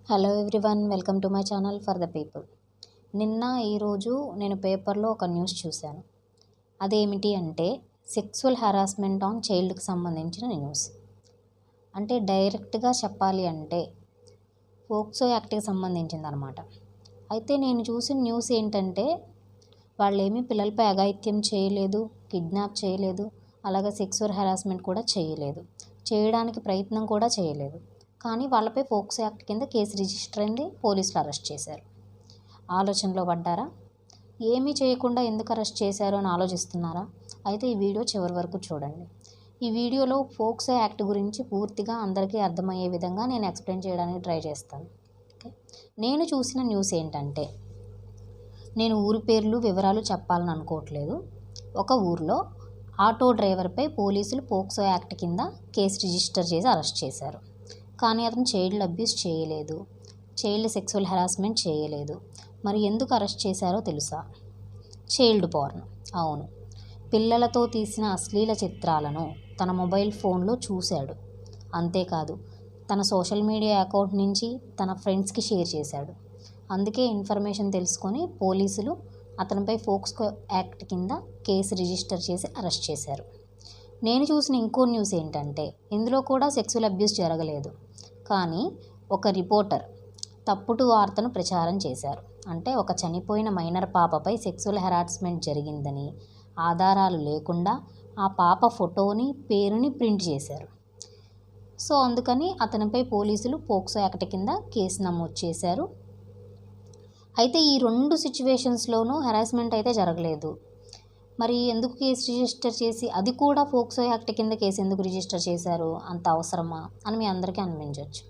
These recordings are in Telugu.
Hello everyone, welcome to my channel for the people. ఈరోజు నేను పేపర్లో ఒక న్యూస్ చూశాను. అదేమిటి అంటే సెక్సువల్ హెరాస్మెంట్ ఆన్ చైల్డ్కి సంబంధించిన న్యూస్. అంటే డైరెక్ట్గా చెప్పాలి అంటే పోక్సో యాక్ట్కి సంబంధించింది అనమాట. అయితే నేను చూసిన న్యూస్ ఏంటంటే వాళ్ళేమీ పిల్లలపై అఘాయిత్యం చేయలేదు, కిడ్నాప్ చేయలేదు, అలాగే సెక్సువల్ హెరాస్మెంట్ కూడా చేయడానికి ప్రయత్నం కూడా చేయలేదు. కానీ వాళ్ళపై పోక్సో యాక్ట్ కింద కేసు రిజిస్టర్ అయింది, పోలీసులు అరెస్ట్ చేశారు. ఆలోచనలో పడ్డారా? ఏమీ చేయకుండా ఎందుకు అరెస్ట్ చేశారు అని ఆలోచిస్తున్నారా? అయితే ఈ వీడియో చివరి వరకు చూడండి. ఈ వీడియోలో పోక్సో యాక్ట్ గురించి పూర్తిగా అందరికీ అర్థమయ్యే విధంగా నేను ఎక్స్ప్లెయిన్ చేయడానికి ట్రై చేస్తాను. ఓకే, నేను చూసిన న్యూస్ ఏంటంటే, నేను ఊరి పేర్లు వివరాలు చెప్పాలని అనుకోవట్లేదు. ఒక ఊరిలో ఆటో డ్రైవర్పై పోలీసులు పోక్సో యాక్ట్ కింద కేసు రిజిస్టర్ చేసి అరెస్ట్ చేశారు. కానీ అతను చైల్డ్ అబ్యూస్ చేయలేదు, చైల్డ్ సెక్సువల్ హెరాస్మెంట్ చేయలేదు. మరి ఎందుకు అరెస్ట్ చేశారో తెలుసా? Child porn. అవును, పిల్లలతో తీసిన అశ్లీల చిత్రాలను తన మొబైల్ ఫోన్లో చూశాడు. అంతేకాదు, తన సోషల్ మీడియా అకౌంట్ నుంచి తన ఫ్రెండ్స్కి షేర్ చేశాడు. అందుకే ఇన్ఫర్మేషన్ తెలుసుకొని పోలీసులు అతనిపై పోక్సో యాక్ట్ కింద కేసు రిజిస్టర్ చేసి అరెస్ట్ చేశారు. నేను చూసిన ఇంకో న్యూస్ ఏంటంటే, ఇందులో కూడా సెక్సువల్ అబ్యూస్ జరగలేదు, కానీ ఒక రిపోర్టర్ తప్పుడు వార్తను ప్రచారం చేశారు. అంటే ఒక చనిపోయిన మైనర్ పాపపై సెక్సువల్ హెరాస్మెంట్ జరిగిందని ఆధారాలు లేకుండా ఆ పాప ఫోటోని, పేరుని ప్రింట్ చేశారు. సో అందుకని అతనిపై పోలీసులు పోక్సో యాక్ట్ కింద కేసు నమోదు చేశారు. అయితే ఈ రెండు సిచ్యువేషన్స్లోనూ హెరాస్మెంట్ అయితే జరగలేదు. మరి ఎందుకు కేసు రిజిస్టర్ చేసి, అది కూడా పోక్సో యాక్ట్ కింద కేసు ఎందుకు రిజిస్టర్ చేశారు? అంత అవసరమా అని మీ అందరికీ అనిపించవచ్చు.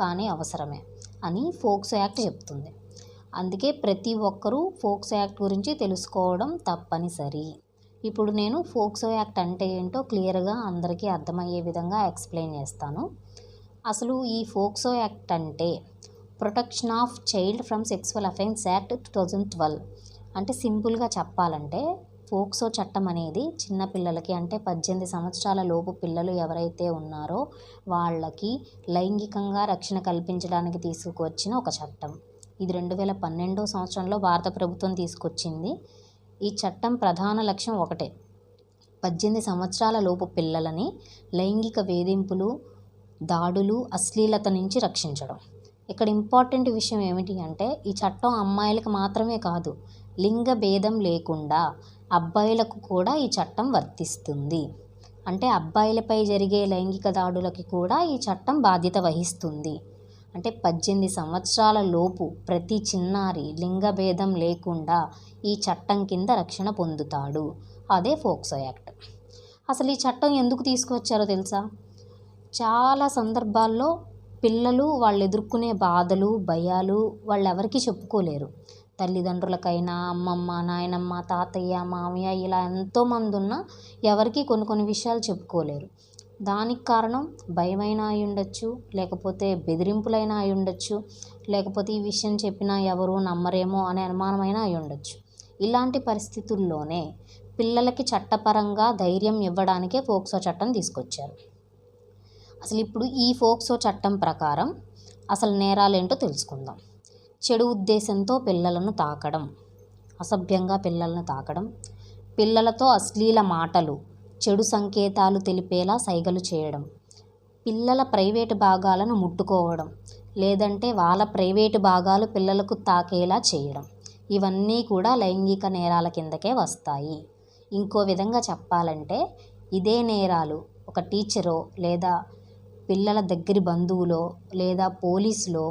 కానీ అవసరమే అని పోక్సో యాక్ట్ చెప్తుంది. అందుకే ప్రతి ఒక్కరూ పోక్సో యాక్ట్ గురించి తెలుసుకోవడం తప్పనిసరి. ఇప్పుడు నేను పోక్సో యాక్ట్ అంటే ఏంటో క్లియర్గా అందరికీ అర్థమయ్యే విధంగా ఎక్స్ప్లెయిన్ చేస్తాను. అసలు ఈ పోక్సో యాక్ట్ అంటే protection of child from sexual offence act 2012. అంటే సింపుల్గా చెప్పాలంటే పోక్సో చట్టం అనేది చిన్నపిల్లలకి, అంటే 18 సంవత్సరాల లోపు పిల్లలు ఎవరైతే ఉన్నారో వాళ్ళకి లైంగికంగా రక్షణ కల్పించడానికి తీసుకువచ్చిన ఒక చట్టం. ఇది 2012 సంవత్సరంలో భారత ప్రభుత్వం తీసుకొచ్చింది. ఈ చట్టం ప్రధాన లక్ష్యం ఒకటే: 18 సంవత్సరాల లోపు పిల్లలని లైంగిక వేధింపులు, దాడులు, అశ్లీలత నుంచి రక్షించడం. ఇక్కడ ఇంపార్టెంట్ విషయం ఏమిటి అంటే, ఈ చట్టం అమ్మాయిలకు మాత్రమే కాదు, లింగ భేదం లేకుండా అబ్బాయిలకు కూడా ఈ చట్టం వర్తిస్తుంది. అంటే అబ్బాయిలపై జరిగే లైంగిక దాడులకి కూడా ఈ చట్టం బాధ్యత వహిస్తుంది. అంటే 18 సంవత్సరాల లోపు ప్రతి చిన్నారి లింగ భేదం లేకుండా ఈ చట్టం కింద రక్షణ పొందుతాడు. అదే పోక్సో యాక్ట్. అసలు ఈ చట్టం ఎందుకు తీసుకువచ్చారో తెలుసా? చాలా సందర్భాల్లో పిల్లలు వాళ్ళు ఎదుర్కొనే బాధలు, భయాలు వాళ్ళు ఎవరికీ చెప్పుకోలేరు. తల్లిదండ్రులకైనా, అమ్మమ్మ, నాయనమ్మ, తాతయ్య, మామయ్య ఇలా ఎంతోమంది ఉన్నా ఎవరికి కొన్ని విషయాలు చెప్పుకోలేరు. దానికి కారణం భయమైనా అయి ఉండొచ్చు, లేకపోతే బెదిరింపులైనా అయి ఉండొచ్చు, లేకపోతే ఈ విషయం చెప్పినా ఎవరు నమ్మరేమో అనే అనుమానమైనా అయి ఉండొచ్చు. ఇలాంటి పరిస్థితుల్లోనే పిల్లలకి చట్టపరంగా ధైర్యం ఇవ్వడానికే పోక్సో చట్టం తీసుకొచ్చారు. అసలు ఇప్పుడు ఈ పోక్సో చట్టం ప్రకారం అసలు నేరాలేంటో తెలుసుకుందాం. చెడు ఉద్దేశంతో పిల్లలను తాకడం, అసభ్యంగా పిల్లలను తాకడం, పిల్లలతో అశ్లీల మాటలు, చెడు సంకేతాలు తెలిపేలా సైగలు చేయడం, పిల్లల ప్రైవేటు భాగాలను ముట్టుకోవడం, లేదంటే వాళ్ళ ప్రైవేటు భాగాలు పిల్లలకు తాకేలా చేయడం, ఇవన్నీ కూడా లైంగిక నేరాల కిందకే వస్తాయి. ఇంకో విధంగా చెప్పాలంటే, ఇదే నేరాలు ఒక టీచరో, లేదా పిల్లల దగ్గరి బంధువులో, లేదా పోలీసులో,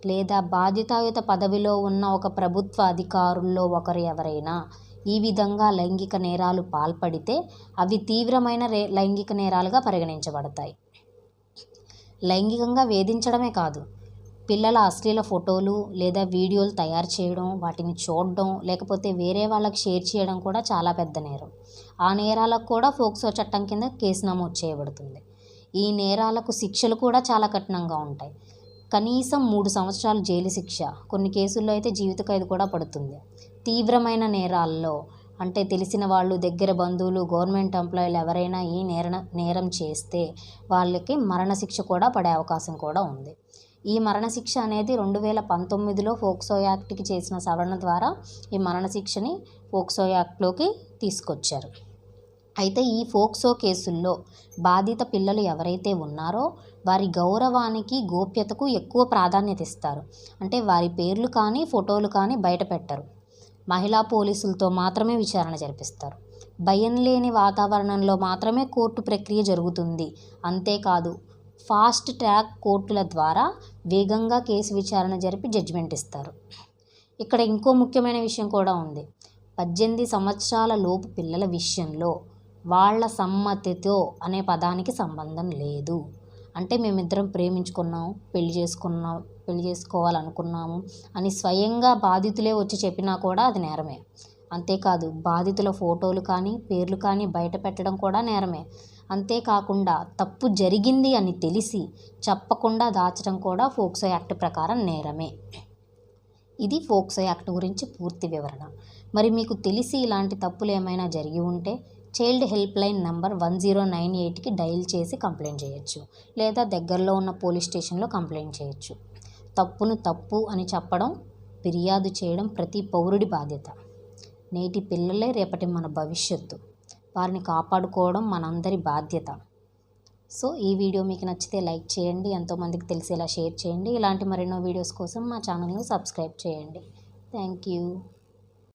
లేదా బాధ్యతాయుత పదవిలో ఉన్న ఒక ప్రభుత్వ అధికారుల్లో ఒకరు ఎవరైనా ఈ విధంగా లైంగిక నేరాలు పాల్పడితే అవి తీవ్రమైన లైంగిక నేరాలుగా పరిగణించబడతాయి. లైంగికంగా వేధించడమే కాదు, పిల్లల అశ్లీల ఫోటోలు లేదా వీడియోలు తయారు చేయడం, వాటిని చూడడం, లేకపోతే వేరే వాళ్ళకి షేర్ చేయడం కూడా చాలా పెద్ద నేరం. ఆ నేరాలకు కూడా పోక్సో చట్టం కింద కేసు నమోదు చేయబడుతుంది. ఈ నేరాలకు శిక్షలు కూడా చాలా కఠినంగా ఉంటాయి. కనీసం 3 సంవత్సరాలు జైలు శిక్ష, కొన్ని కేసుల్లో అయితే జీవిత ఖైదు కూడా పడుతుంది. తీవ్రమైన నేరాల్లో అంటే తెలిసిన వాళ్ళు, దగ్గర బంధువులు, గవర్నమెంట్ ఎంప్లాయీలు ఎవరైనా ఈ నేరం చేస్తే వాళ్ళకి మరణశిక్ష కూడా పడే అవకాశం కూడా ఉంది. ఈ మరణశిక్ష అనేది 2019లో ఫోక్సో యాక్ట్కి చేసిన సవరణ ద్వారా ఈ మరణశిక్షని ఫోక్సో యాక్ట్లోకి తీసుకొచ్చారు. అయితే ఈ ఫోక్సో కేసుల్లో బాధిత పిల్లలు ఎవరైతే ఉన్నారో వారి గౌరవానికి, గోప్యతకు ఎక్కువ ప్రాధాన్యత ఇస్తారు. అంటే వారి పేర్లు కానీ, ఫోటోలు కానీ బయట పెట్టరు. మహిళా పోలీసులతో మాత్రమే విచారణ జరిపిస్తారు. భయం లేని వాతావరణంలో మాత్రమే కోర్టు ప్రక్రియ జరుగుతుంది. అంతేకాదు, ఫాస్ట్ ట్రాక్ కోర్టుల ద్వారా వేగంగా కేసు విచారణ జరిపి జడ్జిమెంట్ ఇస్తారు. ఇక్కడ ఇంకో ముఖ్యమైన విషయం కూడా ఉంది. 18 సంవత్సరాల లోపు పిల్లల విషయంలో వాళ్ళ సమ్మతితో అనే పదానికి సంబంధం లేదు. అంటే మేమిద్దరం ప్రేమించుకున్నాం, పెళ్లి చేసుకోవాలనుకున్నాము అని స్వయంగా బాధితులే వచ్చి చెప్పినా కూడా అది నేరమే. అంతేకాదు, బాధితుల ఫోటోలు కానీ, పేర్లు కానీ బయట పెట్టడం కూడా నేరమే. అంతేకాకుండా తప్పు జరిగింది అని తెలిసి చెప్పకుండా దాచడం కూడా ఫోక్సో యాక్ట్ ప్రకారం నేరమే. ఇది ఫోక్సో యాక్ట్ గురించి పూర్తి వివరణ. మరి మీకు తెలిసి ఇలాంటి తప్పులు ఏమైనా జరిగి ఉంటే చైల్డ్ హెల్ప్ లైన్ నంబర్ 1098కి డయల్ చేసి కంప్లైంట్ చేయొచ్చు, లేదా దగ్గరలో ఉన్న పోలీస్ స్టేషన్లో కంప్లైంట్ చేయొచ్చు. తప్పును తప్పు అని చెప్పడం, ఫిర్యాదు చేయడం ప్రతి పౌరుడి బాధ్యత. నేటి పిల్లలే రేపటి మన భవిష్యత్తు. వారిని కాపాడుకోవడం మనందరి బాధ్యత. సో ఈ వీడియో మీకు నచ్చితే లైక్ చేయండి, ఎంతోమందికి తెలిసేలా షేర్ చేయండి. ఇలాంటి మరెన్నో వీడియోస్ కోసం మా ఛానల్ని సబ్స్క్రైబ్ చేయండి. Thank you.